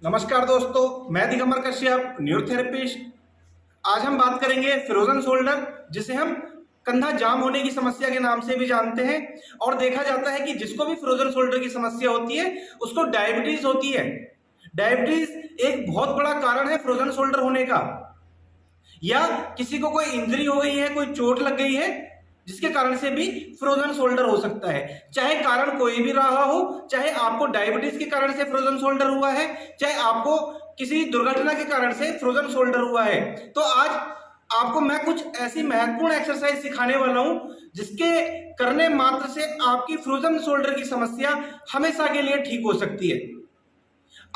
नमस्कार दोस्तों, मैं दिगंबर कश्यप, न्यूरोथेरेपिस्ट। आज हम बात करेंगे फ्रोजन शोल्डर, जिसे हम कंधा जाम होने की समस्या के नाम से भी जानते हैं। और देखा जाता है कि जिसको भी फ्रोजन शोल्डर की समस्या होती है उसको डायबिटीज होती है। डायबिटीज एक बहुत बड़ा कारण है फ्रोजन शोल्डर होने का। या किसी को कोई इंजरी हो गई है, कोई चोट लग गई है, जिसके कारण से भी फ्रोजन शोल्डर हो सकता है। चाहे कारण कोई भी रहा हो, चाहे आपको डायबिटीज के कारण से फ्रोजन शोल्डर हुआ है, चाहे आपको किसी दुर्घटना के कारण से फ्रोजन शोल्डर हुआ है। तो आज आपको मैं कुछ ऐसी महत्वपूर्ण एक्सरसाइज सिखाने वाला हूं जिसके करने मात्र से आपकी फ्रोजन शोल्डर की समस्या हमेशा के लिए ठीक हो सकती है।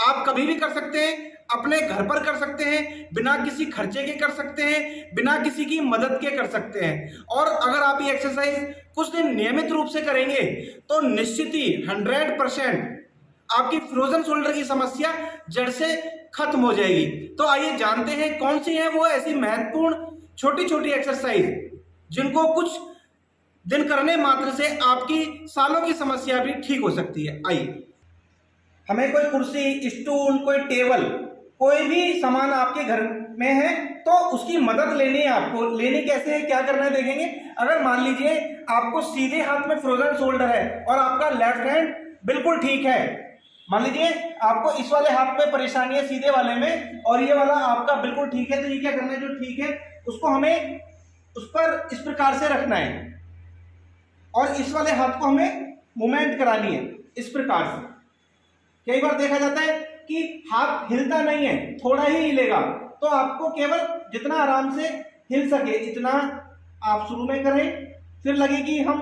आप कभी भी कर सकते हैं, अपने घर पर कर सकते हैं, बिना किसी खर्चे के कर सकते हैं, बिना किसी की मदद के कर सकते हैं। और अगर आप ये एक्सरसाइज कुछ दिन नियमित रूप से करेंगे तो निश्चित ही 100% आपकी फ्रोजन शोल्डर की समस्या जड़ से खत्म हो जाएगी। तो आइए जानते हैं कौन सी है वो ऐसी महत्वपूर्ण छोटी छोटी एक्सरसाइज जिनको कुछ दिन करने मात्र से आपकी सालों की समस्या भी ठीक हो सकती है। आइए, हमें कोई कुर्सी, स्टूल, कोई टेबल, कोई भी सामान आपके घर में है तो उसकी मदद लेनी है। आपको लेनी कैसे है, क्या करना है, देखेंगे। अगर मान लीजिए आपको सीधे हाथ में फ्रोजन शोल्डर है और आपका लेफ्ट हैंड बिल्कुल ठीक है, मान लीजिए आपको इस वाले हाथ में परेशानी है सीधे वाले में और ये वाला आपका बिल्कुल ठीक है, तो ये क्या करना है, जो ठीक है उसको हमें उस पर इस प्रकार से रखना है और इस वाले हाथ को हमें मूवमेंट करानी है इस प्रकार से। कई बार देखा जाता है कि हाथ हिलता नहीं है, थोड़ा ही हिलेगा, तो आपको केवल जितना आराम से हिल सके इतना आप शुरू में करें। फिर लगे कि हम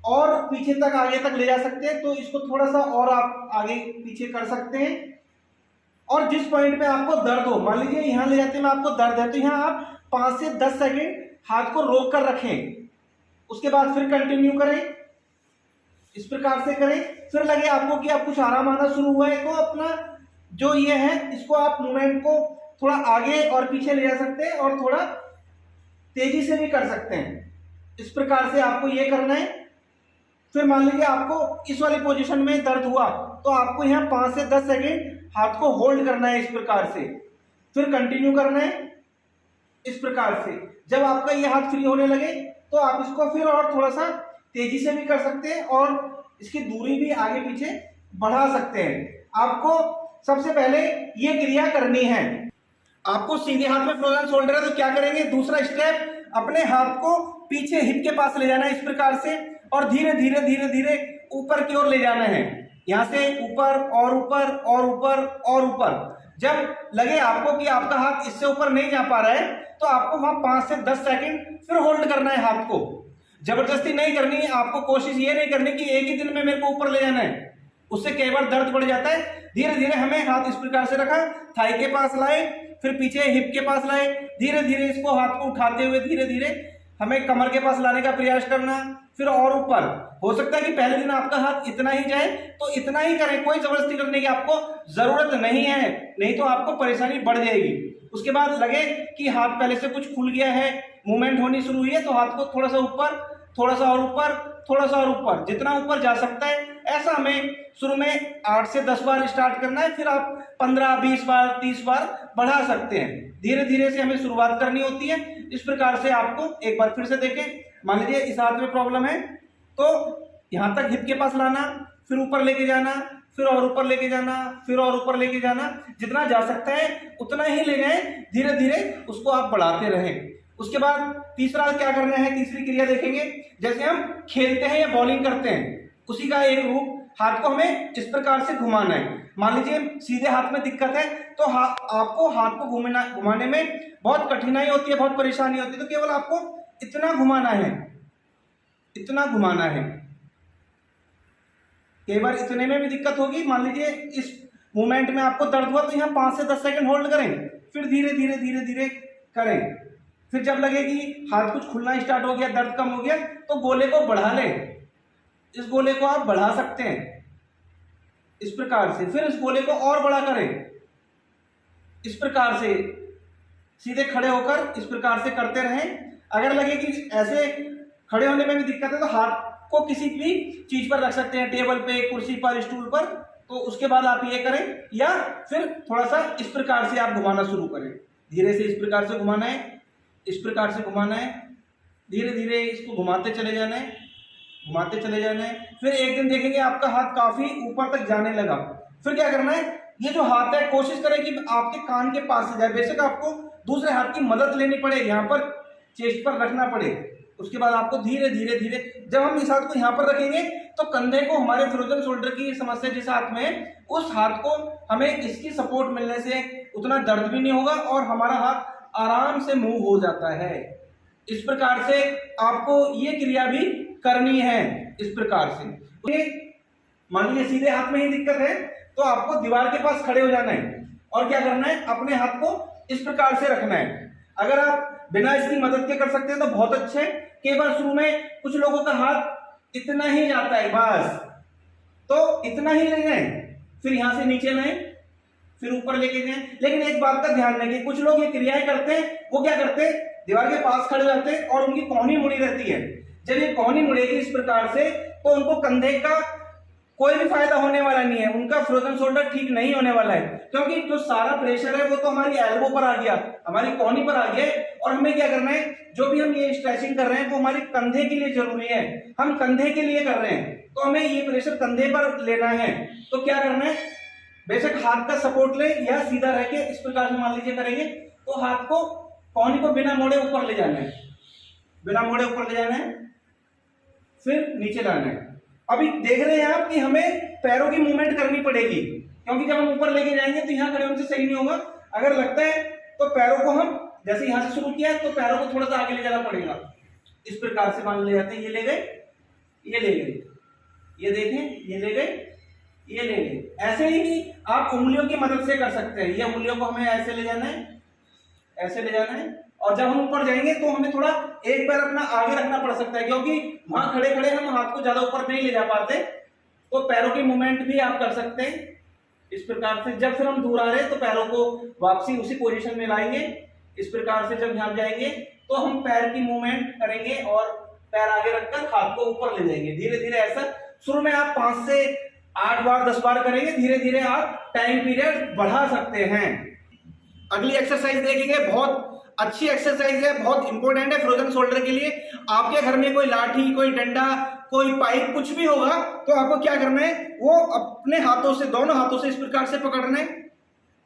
और पीछे तक, आगे तक ले जा सकते हैं, तो इसको थोड़ा सा और आप आगे पीछे कर सकते हैं। और जिस पॉइंट पे आपको दर्द हो, मान लीजिए यहाँ ले जाते में आपको दर्द है, तो यहाँ आप 5 से 10 सेकेंड हाथ को रोक कर रखें, उसके बाद फिर कंटिन्यू करें, इस प्रकार से करें। फिर लगे आपको कि अब कुछ आराम आना शुरू हुआ है, तो अपना जो ये है इसको आप मूवमेंट को थोड़ा आगे और पीछे ले जा सकते हैं और थोड़ा तेजी से भी कर सकते हैं। इस प्रकार से आपको ये करना है। फिर मान लीजिए आपको इस वाली पोजीशन में दर्द हुआ, तो आपको यहाँ 5 से 10 सेकेंड हाथ को होल्ड करना है इस प्रकार से, फिर कंटिन्यू करना है इस प्रकार से। जब आपका ये हाथ फ्री होने लगे तो आप इसको फिर और थोड़ा सा तेजी से भी कर सकते हैं और इसकी दूरी भी आगे पीछे बढ़ा सकते हैं। आपको सबसे पहले ये क्रिया करनी है। आपको सीधे हाथ में फ्रोजन शोल्डर है तो क्या करेंगे, दूसरा स्टेप, अपने हाथ को पीछे हिप के पास ले जाना है इस प्रकार से और धीरे धीरे धीरे धीरे ऊपर की ओर ले जाना है, यहाँ से ऊपर और ऊपर और ऊपर और ऊपर। जब लगे आपको कि आपका हाथ इससे ऊपर नहीं जा पा रहा है तो आपको वहां 5 से 10 सेकेंड फिर होल्ड करना है हाथ को। जबरदस्ती नहीं करनी है, आपको कोशिश ये नहीं करनी कि एक ही दिन में मेरे को ऊपर ले जाना है, उससे कई बार दर्द बढ़ जाता है। धीरे धीरे हमें हाथ इस प्रकार से रखा, थाई के पास लाए, फिर पीछे हिप के पास लाए, धीरे धीरे इसको हाथ को उठाते हुए धीरे धीरे हमें कमर के पास लाने का प्रयास करना, फिर और ऊपर। हो सकता है कि पहले दिन आपका हाथ इतना ही जाए तो इतना ही करें, कोई जबरदस्ती करने की आपको जरूरत नहीं है, नहीं तो आपको परेशानी बढ़ जाएगी। उसके बाद लगे कि हाथ पहले से कुछ खुल गया है, मूवमेंट होनी शुरू हुई है, तो हाथ को थोड़ा सा ऊपर, थोड़ा सा और ऊपर, थोड़ा सा और ऊपर, जितना ऊपर जा सकता है ऐसा हमें शुरू में 8 से 10 बार स्टार्ट करना है। फिर आप 15, 20 बार, 30 बार बढ़ा सकते हैं। धीरे धीरे से हमें शुरुआत करनी होती है। इस प्रकार से आपको एक बार फिर से देखें, मान लीजिए इस हाथ में प्रॉब्लम है तो यहाँ तक हिप के पास लाना, फिर ऊपर लेके जाना, फिर और ऊपर लेके जाना, फिर और ऊपर लेके जाना, जितना जा सकता है उतना ही ले जाएं, धीरे धीरे उसको आप बढ़ाते रहें। उसके बाद तीसरा क्या करना है, तीसरी क्रिया देखेंगे। जैसे हम खेलते हैं या बॉलिंग करते हैं, उसी का एक रूप, हाथ को हमें इस प्रकार से घुमाना है। मान लीजिए सीधे हाथ में दिक्कत है तो आपको हाथ को घुमाने में बहुत कठिनाई होती है, बहुत परेशानी होती है, तो केवल आपको इतना घुमाना है, इतना घुमाना है। कई बार इतने में भी दिक्कत होगी, मान लीजिए इस मूवमेंट में आपको दर्द हुआ तो यहाँ 5 से 10 सेकंड होल्ड करें, फिर धीरे धीरे धीरे धीरे करें। फिर जब लगे कि हाथ कुछ खुलना स्टार्ट हो गया, दर्द कम हो गया, तो गोले को बढ़ा लें, इस गोले को आप बढ़ा सकते हैं इस प्रकार से। फिर इस गोले को और बड़ा करें इस प्रकार से, सीधे खड़े होकर इस प्रकार से करते रहें। अगर लगे कि ऐसे खड़े होने में भी दिक्कत है तो हाथ को किसी भी चीज पर रख सकते हैं, टेबल पे, कुर्सी पर, स्टूल पर, तो उसके बाद आप ये करें, या फिर थोड़ा सा इस प्रकार से आप घुमाना शुरू करें। धीरे से इस प्रकार से घुमाना है, इस प्रकार से घुमाना है, धीरे धीरे इसको घुमाते चले जाना है, घुमाते चले जाना है। फिर एक दिन देखेंगे आपका हाथ काफी ऊपर तक जाने लगा। फिर क्या करना है, ये जो हाथ है कोशिश करें कि आपके कान के पास से जाए। बेशक आपको दूसरे हाथ की मदद लेनी पड़े, यहाँ पर चेस्ट पर रखना पड़े। उसके बाद आपको धीरे धीरे धीरे, जब हम इस हाथ को यहाँ पर रखेंगे तो कंधे को, हमारे फ्रोजन शोल्डर की समस्या जिस हाथ में है, उस हाथ को हमें इसकी सपोर्ट मिलने से उतना दर्द भी नहीं होगा और हमारा हाथ आराम से मूव हो जाता है। इस प्रकार से आपको ये क्रिया भी करनी है। इस प्रकार से मान लीजिए सीधे हाथ में ही दिक्कत है तो आपको दीवार के पास खड़े हो जाना है और क्या करना है, अपने हाथ को इस प्रकार से रखना है। अगर आप बिना इसकी मदद के कर सकते हैं तो बहुत अच्छे। कई बार शुरू में कुछ लोगों का हाथ इतना ही जाता है, बस तो इतना ही ले जाए, फिर यहां से नीचे लाएं, फिर ऊपर लेके जाएं। लेकिन एक बात का ध्यान रखें, कुछ लोग ये क्रियाएं करते हैं, वो क्या करते हैं, दीवार के पास खड़े जाते हैं और उनकी कोहनी मुड़ी रहती है। जब ये कोहनी मुड़ेगी इस प्रकार से तो उनको कंधे का कोई भी फायदा होने वाला नहीं है, उनका फ्रोजन शोल्डर ठीक नहीं होने वाला है, क्योंकि जो सारा प्रेशर है वो तो हमारी एल्बो पर आ गया, हमारी कोहनी पर आ गया। और हमें क्या करना है, जो भी हम ये स्ट्रेचिंग कर रहे हैं वो हमारे कंधे के लिए जरूरी है, हम कंधे के लिए कर रहे हैं, तो हमें ये प्रेशर कंधे पर लेना है। तो क्या करना है, बेशक हाथ का सपोर्ट ले या सीधा रह के इस प्रकार से मान लीजिए करेंगे तो हाथ को, कोहनी को बिना मोड़े ऊपर ले जाना है, बिना मोड़े ऊपर ले जाना है, फिर नीचे लाना है। अभी देख रहे हैं आप कि हमें पैरों की मूवमेंट करनी पड़ेगी, क्योंकि जब हम ऊपर लेके जाएंगे तो यहाँ खड़े होने से सही नहीं होगा। अगर लगता है तो पैरों को हम, जैसे यहाँ से शुरू किया तो पैरों को थोड़ा सा आगे ले जाना पड़ेगा। इस प्रकार से मान ले जाते हैं, ये ले गए, ये ले गए, ये देखें, ये ले गए, ये ले गए। ऐसे ही आप उंगलियों की मदद से कर सकते हैं। ये उंगलियों को हमें ऐसे ले जाना है, ऐसे ले जाना है, और जब हम ऊपर जाएंगे तो हमें थोड़ा एक पैर अपना आगे रखना पड़ सकता है, क्योंकि वहां खड़े खड़े हम हाथ को ज्यादा ऊपर नहीं ले जा पाते। तो पैरों की मूवमेंट भी आप कर सकते हैं इस प्रकार से। जब फिर हम दूर आ रहे हैं तो पैरों को वापसी उसी पोजीशन में लाएंगे। इस प्रकार से जब यहाँ जाएंगे तो हम पैर की मूवमेंट करेंगे और पैर आगे रखकर हाथ को ऊपर ले जाएंगे। धीरे धीरे ऐसा शुरू में आप 5 से 8 बार 10 बार करेंगे, धीरे धीरे आप टाइम पीरियड बढ़ा सकते हैं। अगली एक्सरसाइज देखेंगे, बहुत अच्छी एक्सरसाइज है, बहुत इंपॉर्टेंट है फ्रोजन शोल्डर के लिए। आपके घर में कोई लाठी, कोई डंडा, कोई पाइप कुछ भी होगा तो आपको क्या करना है, वो अपने हाथों से, दोनों हाथों से इस प्रकार से पकड़ना है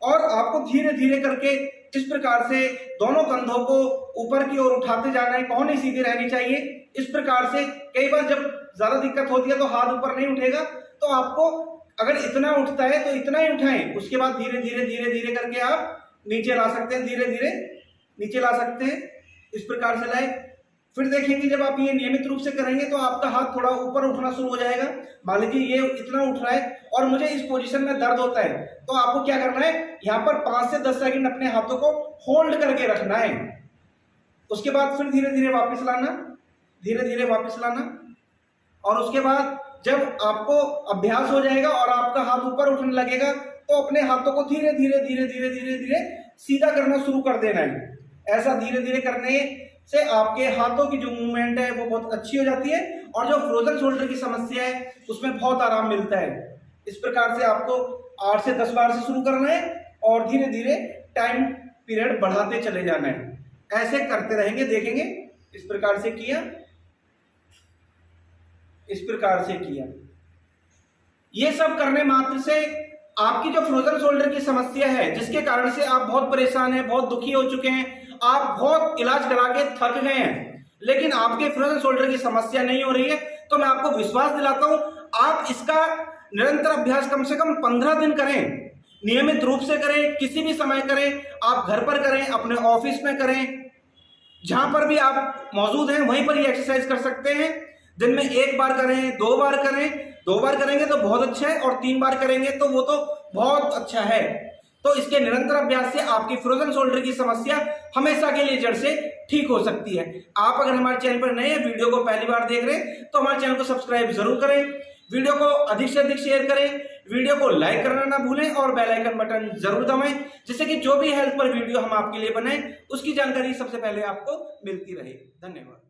और आपको धीरे धीरे करके इस प्रकार से दोनों कंधों को ऊपर की ओर उठाते जाना है। कोहनी सीधी रहनी चाहिए इस प्रकार से। कई बार जब ज्यादा दिक्कत होती है तो हाथ ऊपर नहीं उठेगा, तो आपको अगर इतना उठता है तो इतना ही उठाएं। उसके बाद धीरे धीरे धीरे धीरे करके आप नीचे ला सकते हैं, धीरे धीरे नीचे ला सकते हैं, इस प्रकार से लाए। फिर देखेंगे जब आप ये नियमित रूप से करेंगे तो आपका हाथ थोड़ा ऊपर उठना शुरू हो जाएगा। मान लीजिए ये इतना उठ रहा है और मुझे इस पोजीशन में दर्द होता है, तो आपको क्या करना है, यहाँ पर 5 से 10 सेकंड अपने हाथों को होल्ड करके रखना है। उसके बाद फिर धीरे धीरे वापस लाना, धीरे धीरे वापस लाना, और उसके बाद जब आपको अभ्यास हो जाएगा और आपका हाथ ऊपर उठने लगेगा तो अपने हाथों को धीरे धीरे धीरे धीरे धीरे धीरे सीधा करना शुरू कर देना है। ऐसा धीरे धीरे करने से आपके हाथों की जो मूवमेंट है वो बहुत अच्छी हो जाती है और जो फ्रोजन शोल्डर की समस्या है उसमें बहुत आराम मिलता है। इस प्रकार से आपको 8 से 10 बार से शुरू करना है और धीरे धीरे टाइम पीरियड बढ़ाते चले जाना है। ऐसे करते रहेंगे, देखेंगे इस प्रकार से किया, इस प्रकार से किया। ये सब करने मात्र से आपकी जो फ्रोजन शोल्डर की समस्या है, जिसके कारण से आप बहुत परेशान हैं, बहुत दुखी हो चुके हैं, आप बहुत इलाज करा के थक गए हैं, लेकिन आपके फ्रोजन शोल्डर की समस्या नहीं हो रही है, तो मैं आपको विश्वास दिलाता हूं, आप इसका निरंतर अभ्यास कम से कम 15 दिन करें, नियमित रूप से करें, किसी भी समय करें, आप घर पर करें, अपने ऑफिस में करें, जहां पर भी आप मौजूद हैं वहीं पर ये एक्सरसाइज कर सकते हैं। दिन में 1 बार करें, 2 बार करें, 2 बार करेंगे तो बहुत अच्छा है और 3 बार करेंगे तो वो तो बहुत अच्छा है। तो इसके निरंतर अभ्यास से आपकी फ्रोजन शोल्डर की समस्या हमेशा के लिए जड़ से ठीक हो सकती है। आप अगर हमारे चैनल पर नए हैं, वीडियो को पहली बार देख रहे हैं, तो हमारे चैनल को सब्सक्राइब जरूर करें, वीडियो को अधिक से अधिक शेयर करें, वीडियो को लाइक करना ना भूलें और बेल आइकन बटन जरूर दबाएं, जिससे कि जो भी हेल्थ पर वीडियो हम आपके लिए बनाएं उसकी जानकारी सबसे पहले आपको मिलती रहे। धन्यवाद।